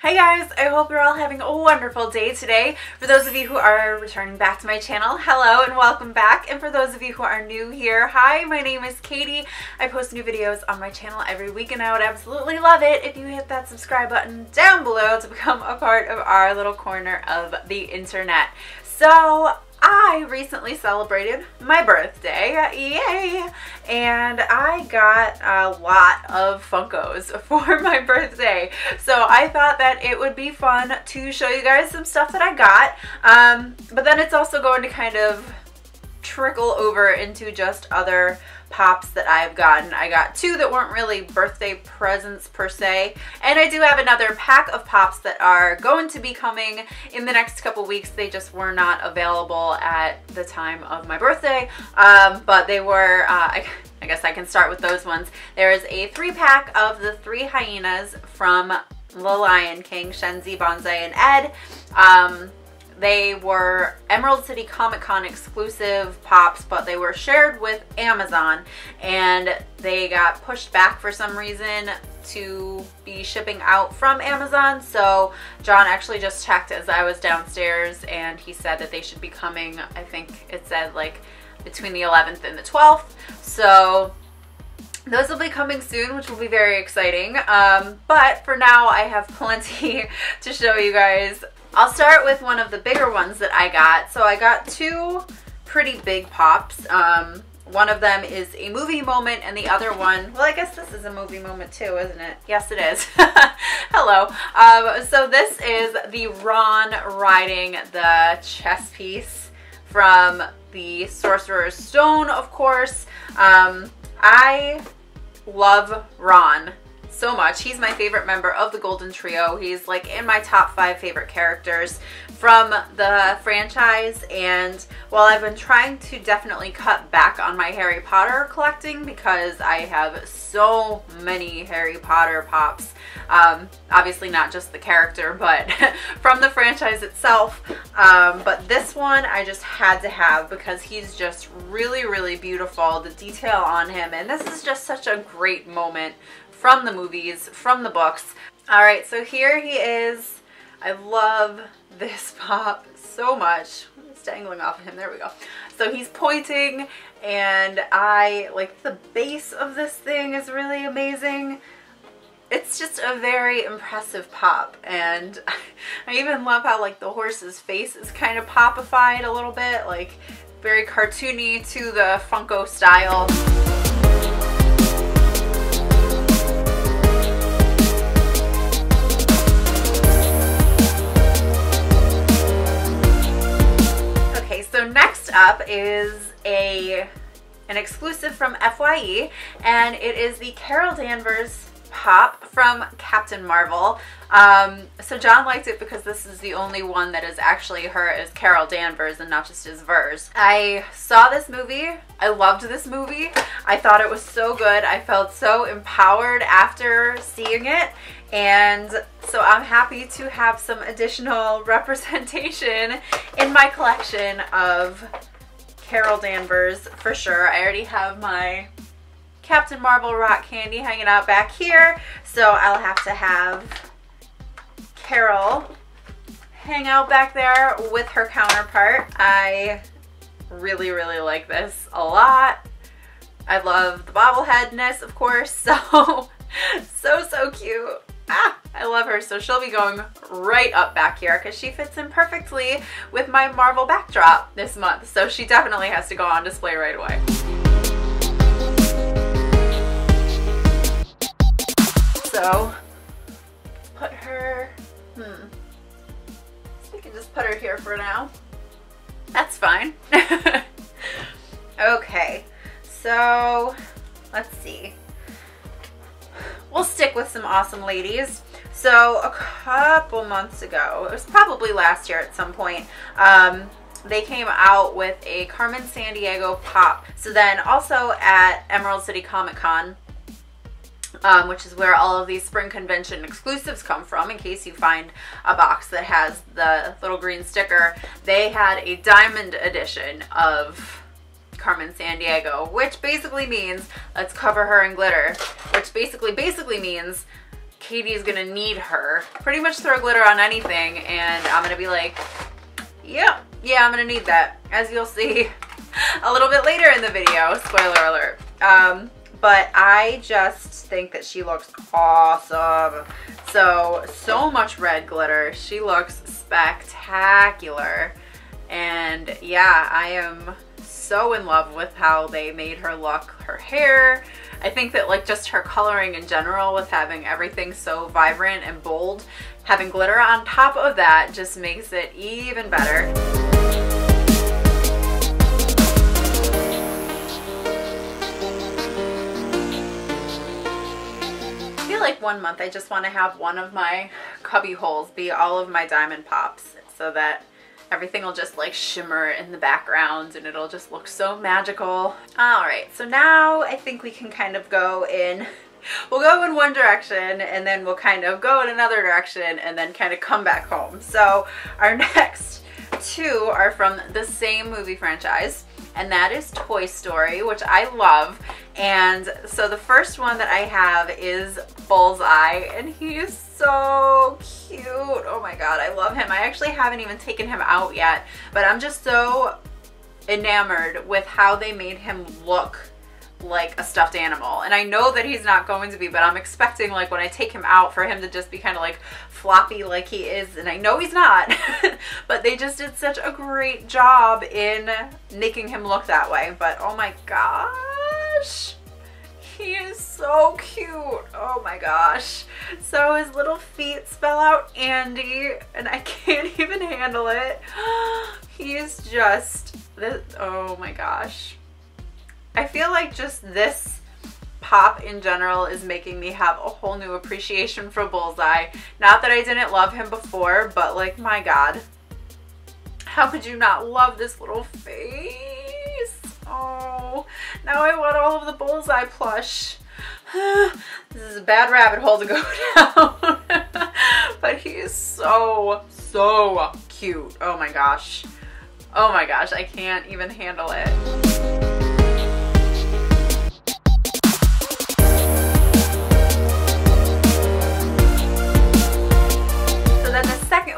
Hey guys, I hope you're all having a wonderful day today. For those of you who are returning back to my channel, hello and welcome back. And for those of you who are new here, hi, my name is Katie. I post new videos on my channel every week and I would absolutely love it if you hit that subscribe button down below to become a part of our little corner of the internet. So I recently celebrated my birthday, yay! And I got a lot of Funkos for my birthday. So I thought that it would be fun to show you guys some stuff that I got. But then it's also going to kind of trickle over into just other pops that I've gotten. I got two that weren't really birthday presents per se, and I do have another pack of pops that are going to be coming in the next couple weeks. They just were not available at the time of my birthday, but they were, I guess I can start with those ones. There is a 3-pack of the 3 hyenas from The Lion King, Shenzi, Bonsai, and Ed. They were Emerald City Comic Con exclusive pops, but they were shared with Amazon and they got pushed back for some reason to be shipping out from Amazon. So John actually just checked as I was downstairs and he said that they should be coming, I think it said like between the 11th and the 12th. So those will be coming soon, which will be very exciting. But for now, I have plenty to show you guys. I'll start with one of the bigger ones that I got. So I got 2 pretty big pops. One of them is a movie moment and the other one, well, I guess this is a movie moment too, isn't it? Yes, it is. Hello. So this is the Ron riding the chess piece from the Sorcerer's Stone, of course. I love Ron so much. He's my favorite member of the Golden Trio. He's like in my top 5 favorite characters from the franchise, and while I've been trying to definitely cut back on my Harry Potter collecting because I have so many Harry Potter pops, obviously not just the character but from the franchise itself, but this one I just had to have because he's just really beautiful, the detail on him, and this is just such a great moment from the movies, from the books. All right, so here he is. I love this pop so much. It's dangling off of him, there we go. So he's pointing and I like the base of this thing is really amazing. It's just a very impressive pop, and I even love how like the horse's face is kind of popified a little bit, like very cartoony to the Funko style. So next up is an exclusive from FYE, and it is the Carol Danvers pop from Captain Marvel. So John liked it because this is the only one that is actually her as Carol Danvers and not just as Vers. I saw this movie. I loved this movie. I thought it was so good. I felt so empowered after seeing it. And so I'm happy to have some additional representation in my collection of Carol Danvers for sure. I already have my Captain Marvel rock candy hanging out back here, so I'll have to have Carol hang out back there with her counterpart. I really like this a lot. I love the bobbleheadness, of course, so cute. I love her. So she'll be going right up back here because she fits in perfectly with my Marvel backdrop this month. So she definitely has to go on display right away. So put her, so we can just put her here for now. That's fine. Okay, so let's see. We'll stick with some awesome ladies. So a couple months ago, it was probably last year at some point, they came out with a Carmen San Diego pop. So then also at Emerald City Comic Con, which is where all of these spring convention exclusives come from, in case you find a box that has the little green sticker, they had a diamond edition of Carmen San Diego, which basically means let's cover her in glitter, which basically means Katie's gonna need her. Pretty much throw glitter on anything and I'm gonna be like, yeah, I'm gonna need that, as you'll see a little bit later in the video, spoiler alert. But I just think that she looks awesome. So much red glitter. She looks spectacular. And yeah, I am so in love with how they made her look. Her hair, I think that like just her coloring in general, with having everything so vibrant and bold, having glitter on top of that just makes it even better. Like 1 month I just want to have one of my cubby holes be all of my diamond pops, so that everything will just like shimmer in the background and it'll just look so magical. All right, so now I think we can kind of go in, we'll go in one direction and then we'll kind of go in another direction and then kind of come back home. So our next two are from the same movie franchise, and that is Toy Story, which I love. And so the first one that I have is Bullseye, and he is so cute. Oh my god, I love him. I actually haven't even taken him out yet, but I'm just so enamored with how they made him look like a stuffed animal. And I know that he's not going to be, but I'm expecting like when I take him out for him to just be kind of like floppy like he is, and I know he's not. But they just did such a great job in making him look that way. But oh my gosh, he is so cute. Oh my gosh. So his little feet spell out Andy, and I can't even handle it. He is just this, oh my gosh. I feel like just this pop in general is making me have a whole new appreciation for Bullseye. Not that I didn't love him before, but like, my god, how could you not love this little face? Oh, now I want all of the Bullseye plush. This is a bad rabbit hole to go down. But he is so cute. Oh my gosh. Oh my gosh, I can't even handle it.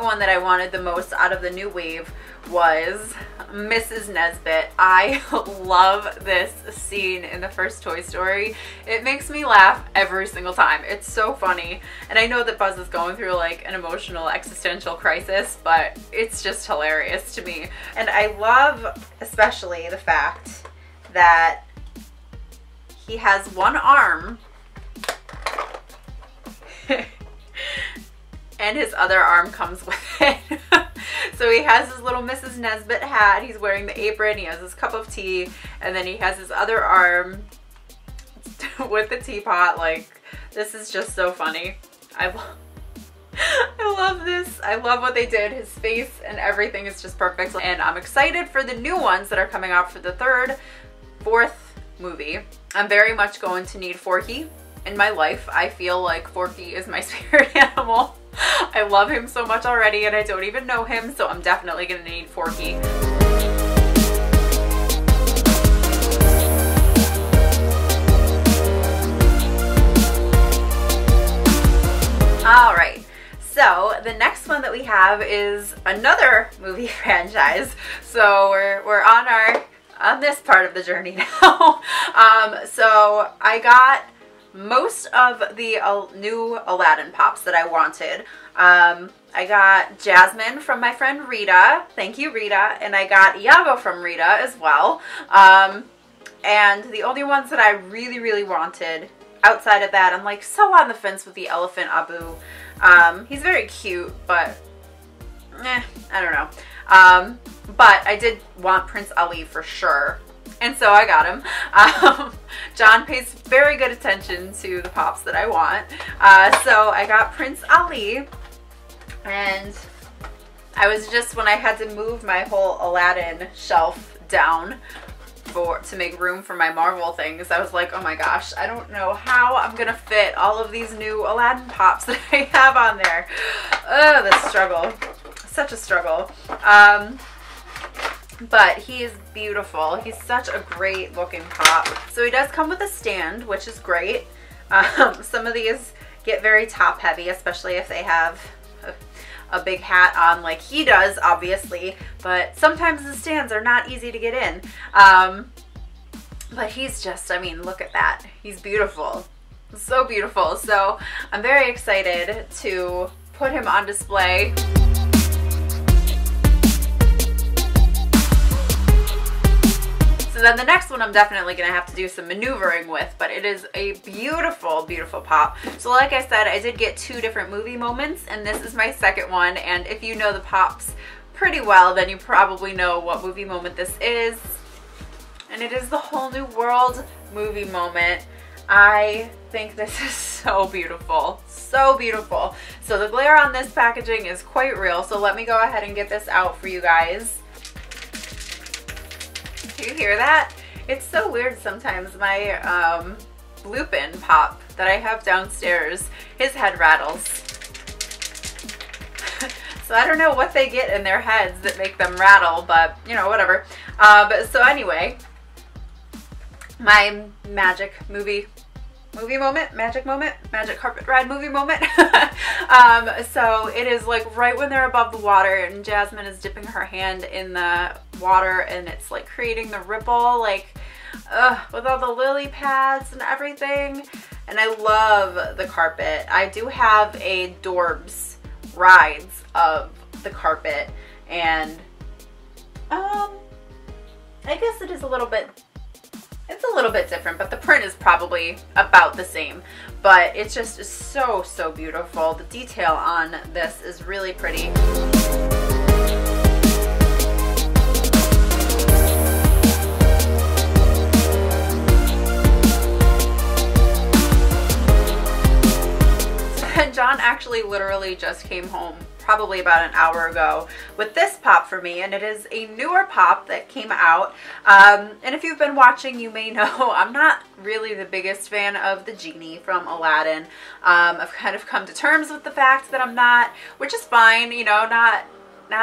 One that I wanted the most out of the new wave was Mrs. Nesbit. I love this scene in the first Toy Story. It makes me laugh every single time. It's so funny. And I know that Buzz is going through like an emotional existential crisis, but it's just hilarious to me. And I love especially the fact that he has one arm and his other arm comes with it. So he has his little Mrs. Nesbit hat, he's wearing the apron, he has his cup of tea, and then he has his other arm with the teapot. Like, this is just so funny. I love this. I love what they did. His face and everything is just perfect. And I'm excited for the new ones that are coming out for the third, fourth movie. I'm very much going to need Forky in my life. I feel like Forky is my spirit animal. I love him so much already and I don't even know him, so I'm definitely gonna need Forky. Alright, so the next one that we have is another movie franchise. So we're on this part of the journey now. So I got most of the new Aladdin pops that I wanted. I got Jasmine from my friend Rita. Thank you, Rita. And I got Iago from Rita as well. And the only ones that I really wanted outside of that, I'm like so on the fence with the elephant Abu. He's very cute, but I don't know. But I did want Prince Ali for sure. And so I got him. John pays very good attention to the pops that I want. So I got Prince Ali. And I was just, when I had to move my whole Aladdin shelf down to make room for my Marvel things, I was like, oh my gosh, I don't know how I'm gonna fit all of these new Aladdin pops that I have on there. Oh, the struggle. Such a struggle. But he is beautiful. He's such a great looking pop. So he does come with a stand, which is great. Some of these get very top heavy, especially if they have a big hat on like he does, obviously, but sometimes the stands are not easy to get in. But he's just, I mean, look at that. He's beautiful. So beautiful. So I'm very excited to put him on display. So then the next one I'm definitely going to have to do some maneuvering with, but it is a beautiful, beautiful pop. So like I said, I did get 2 different movie moments, and this is my second one. And if you know the pops pretty well, then you probably know what movie moment this is. And it is the Whole New World movie moment. I think this is so beautiful. So beautiful. So the glare on this packaging is quite real. So let me go ahead and get this out for you guys. Do you hear that? It's so weird sometimes. My Lupin pop that I have downstairs, his head rattles. So I don't know what they get in their heads that make them rattle, but you know, whatever. So anyway, my magic moment, magic carpet ride movie moment. So it is like right when they're above the water and Jasmine is dipping her hand in the water and it's like creating the ripple, like with all the lily pads and everything. And I love the carpet. I do have a Dorbs rides of the carpet, and I guess it is a little bit, it's a little bit different, but the print is probably about the same. But it's just so, so beautiful. The detail on this is really pretty. John actually literally just came home probably about an hour ago with this pop for me, and it is a newer pop that came out. And if you've been watching, you may know I'm not really the biggest fan of the Genie from Aladdin. I've kind of come to terms with the fact that I'm not, which is fine, you know, not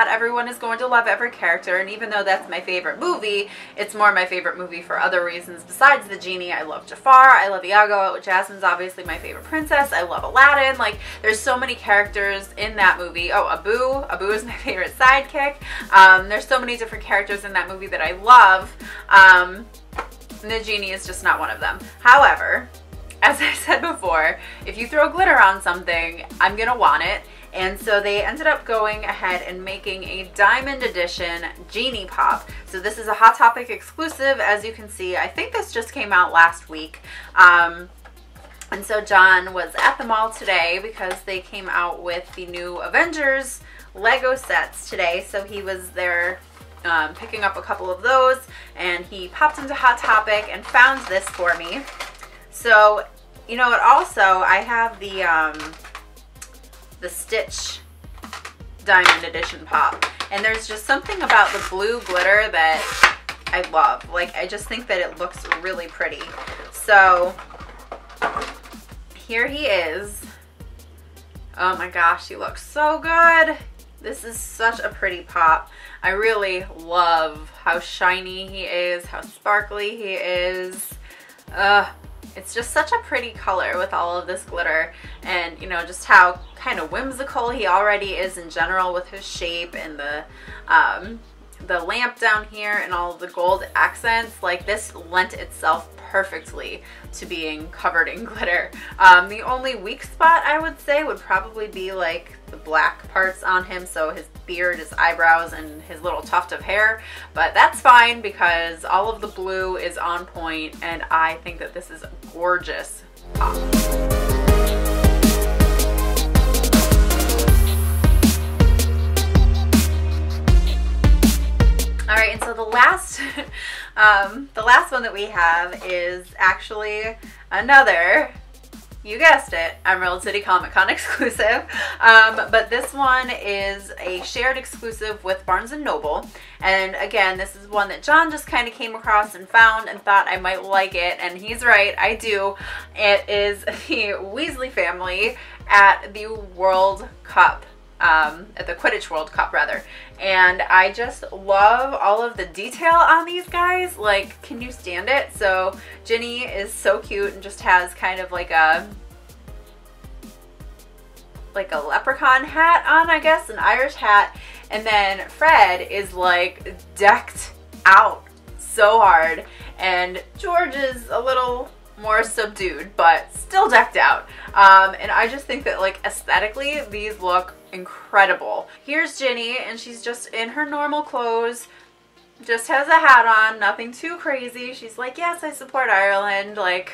everyone is going to love every character, and even though that's my favorite movie, it's more my favorite movie for other reasons besides the Genie. I love Jafar, I love Iago, Jasmine's obviously my favorite princess, I love Aladdin. Like, there's so many characters in that movie. Oh, Abu is my favorite sidekick. There's so many different characters in that movie that I love. And the Genie is just not one of them. However, as I said before, if you throw glitter on something, I'm gonna want it. And so they ended up going ahead and making a diamond edition Genie pop. So this is a Hot Topic exclusive, as you can see. I think this just came out last week. And so John was at the mall today because they came out with the new Avengers Lego sets today. So he was there picking up a couple of those, and he popped into Hot Topic and found this for me. So, you know what, also I have the Stitch Diamond Edition pop, and there's just something about the blue glitter that I love. Like, I just think that it looks really pretty. So here he is. Oh my gosh, he looks so good. This is such a pretty pop. I really love how shiny he is, how sparkly he is. It's just such a pretty color with all of this glitter, and you know, just how kind of whimsical he already is in general with his shape and the lamp down here and all of the gold accents. Like, this lent itself perfectly to being covered in glitter. The only weak spot I would say would probably be like the black parts on him, so his beard, his eyebrows, and his little tuft of hair, but that's fine because all of the blue is on point, and I think that this is a gorgeous pop. All right, and so the last one that we have is actually another, you guessed it, Emerald City Comic Con exclusive. But this one is a shared exclusive with Barnes & Noble. And again, this is one that John just kind of came across and found and thought I might like it. And he's right, I do. It is the Weasley family at the World Cup. At the Quidditch World Cup rather, and I just love all of the detail on these guys. Like, can you stand it? So Ginny is so cute and just has kind of like a like a leprechaun hat on, I guess, an Irish hat. And then Fred is like decked out so hard. And George is a little more subdued, but still decked out. And I just think that like aesthetically, these look incredible. Here's Ginny, and she's just in her normal clothes, just has a hat on, nothing too crazy. She's like, yes, I support Ireland. Like,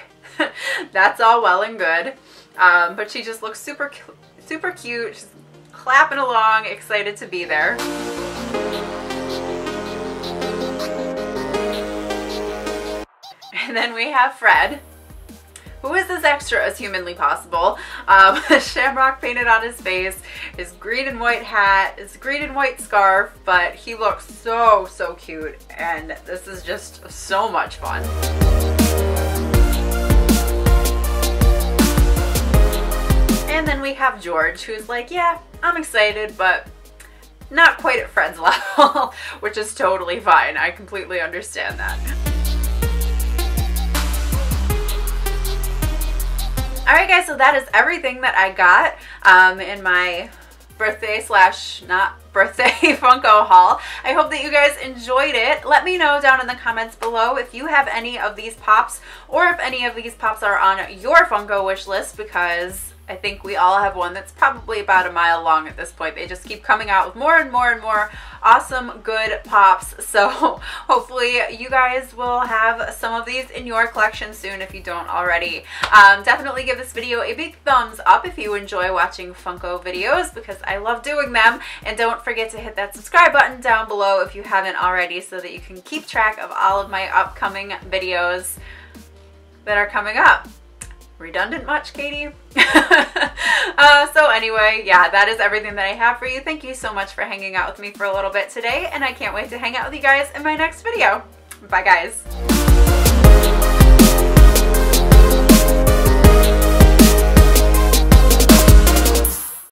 that's all well and good. But she just looks super cute. She's clapping along, excited to be there. And then we have Fred, who is as extra as humanly possible. Shamrock painted on his face, his green and white hat, his green and white scarf, but he looks so cute, and this is just so much fun. And then we have George, who's like, yeah, I'm excited, but not quite at Fred's level, which is totally fine. I completely understand that. Alright guys, so that is everything that I got in my birthday slash not birthday Funko haul. I hope that you guys enjoyed it. Let me know down in the comments below if you have any of these pops, or if any of these pops are on your Funko wish list, because I think we all have one that's probably about a mile long at this point. They just keep coming out with more and more and more awesome, good pops. So hopefully you guys will have some of these in your collection soon if you don't already. Definitely give this video a big thumbs up if you enjoy watching Funko videos, because I love doing them. And don't forget to hit that subscribe button down below if you haven't already, so that you can keep track of all of my upcoming videos that are coming up. Redundant much, Katie? So anyway, yeah, that is everything that I have for you. Thank you so much for hanging out with me for a little bit today, and I can't wait to hang out with you guys in my next video. Bye, guys.